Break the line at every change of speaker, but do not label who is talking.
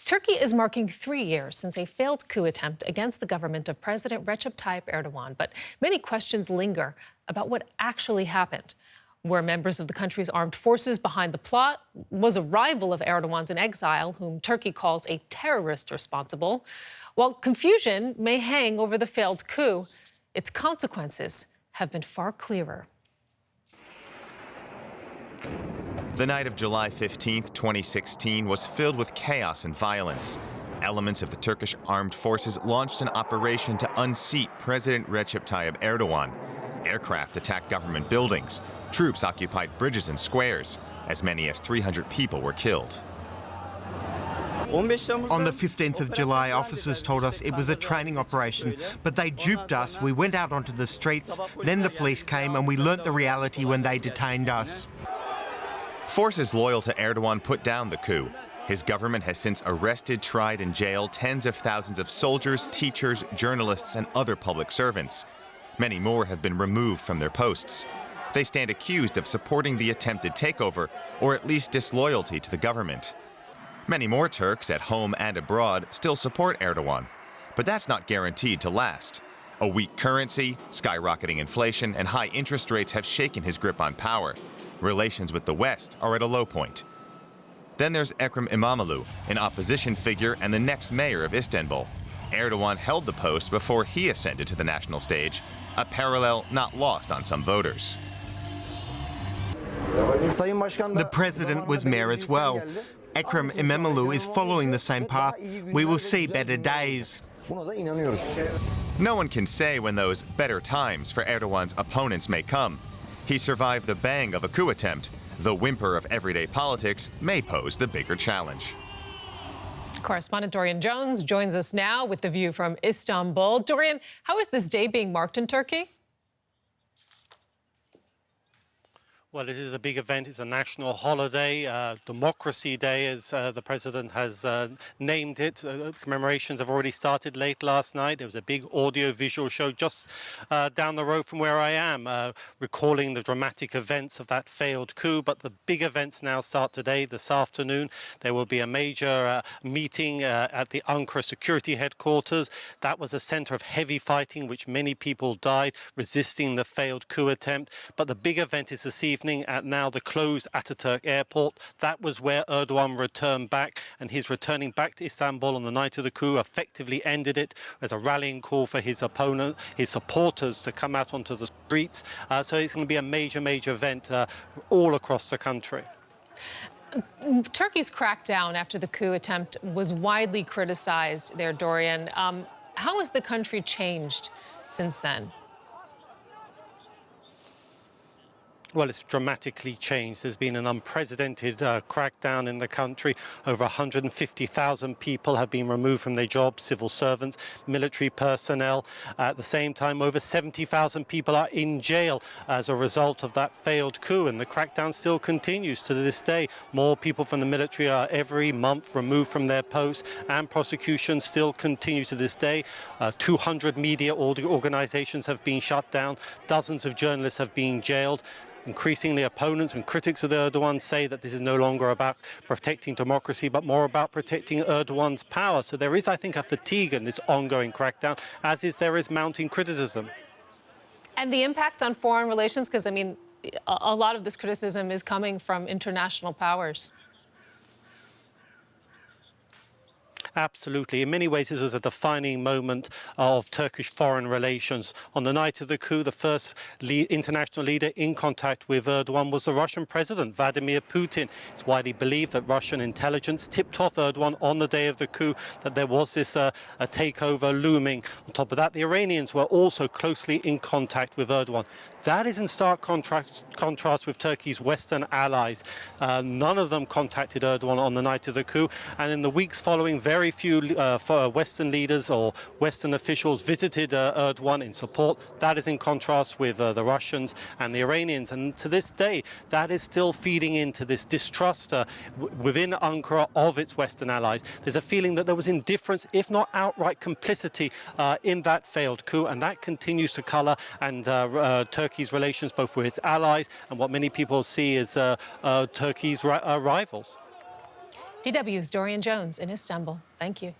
Turkey is marking 3 years since a failed coup attempt against the government of President Recep Tayip Erdogan, but many questions linger about what actually happened. Were members of the country's armed forces behind the plot? Was a rival of Erdogan's in exile, whom Turkey calls a terrorist, responsible? While confusion may hang over the failed coup, its consequences have been far clearer.
The night of July 15, 2016 was filled with chaos and violence. Elements of the Turkish armed forces launched an operation to unseat President Recep Tayyip Erdogan. Aircraft attacked government buildings. Troops occupied bridges and squares. As many as 300 people were killed.
On the 15th of July, officers told us it was a training operation, but they duped us. We went out onto the streets, then the police came and we learnt the reality when they detained us.
Forces loyal to Erdogan put down the coup. His government has since arrested, tried, and jailed tens of thousands of soldiers, teachers, journalists, and other public servants. Many more have been removed from their posts. They stand accused of supporting the attempted takeover, or at least disloyalty to the government. Many more Turks, at home and abroad, still support Erdogan. But that's not guaranteed to last. A weak currency, skyrocketing inflation, and high interest rates have shaken his grip on power. Relations with the West are at a low point. Then there's Ekrem İmamoğlu, an opposition figure and the next mayor of Istanbul. Erdogan held the post before he ascended to the national stage, a parallel not lost on some voters.
The president was mayor as well. Ekrem İmamoğlu is following the same path. We will see better days.
No one can say when those better times for Erdogan's opponents may come. He survived the bang of a coup attempt. The whimper of everyday politics may pose the bigger challenge.
Correspondent Dorian Jones joins us now with the view from Istanbul. Dorian, how is this day being marked in Turkey?
Well, it is a big event. It's a national holiday, Democracy Day, as the president has named it. Commemorations have already started late last night. There was a big audio-visual show just down the road from where I am, recalling the dramatic events of that failed coup. But the big events now start today, this afternoon. There will be a major meeting at the Ankara security headquarters. That was a center of heavy fighting, which many people died resisting the failed coup attempt. But the big event is this evening at now the closed Ataturk airport. That was where Erdogan returned back, and his returning back to Istanbul on the night of the coup effectively ended it as a rallying call for his opponent, his supporters, to come out onto the streets. So it's going to be a major, major event all across the country.
Turkey's crackdown after the coup attempt was widely criticized there, Dorian. How has the country changed since then?
Well, it's dramatically changed. There's been an unprecedented crackdown in the country. Over 150,000 people have been removed from their jobs, civil servants, military personnel. At the same time, over 70,000 people are in jail as a result of that failed coup, and the crackdown still continues to this day. More people from the military are every month removed from their posts, and prosecution still continues to this day. 200 media organizations have been shut down. Dozens of journalists have been jailed. Increasingly, opponents and critics of Erdogan say that this is no longer about protecting democracy, but more about protecting Erdogan's power. So there is, I think, a fatigue in this ongoing crackdown, as there is mounting criticism.
And the impact on foreign relations, because, I mean, a lot of this criticism is coming from international powers.
Absolutely. In many ways, this was a defining moment of Turkish foreign relations. On the night of the coup, the first international leader in contact with Erdogan was the Russian president, Vladimir Putin. It's widely believed that Russian intelligence tipped off Erdogan on the day of the coup that there was this a takeover looming. On top of that, the Iranians were also closely in contact with Erdogan. That is in stark contrast with Turkey's Western allies. None of them contacted Erdogan on the night of the coup, and in the weeks following, very few Western leaders or Western officials visited Erdogan in support. That is in contrast with the Russians and the Iranians, and to this day, that is still feeding into this distrust within Ankara of its Western allies. There's a feeling that there was indifference, if not outright complicity, in that failed coup, and that continues to colour and Turkey's relations both with its allies and what many people see as Turkey's rivals.
DW's Dorian Jones in Istanbul. Thank you.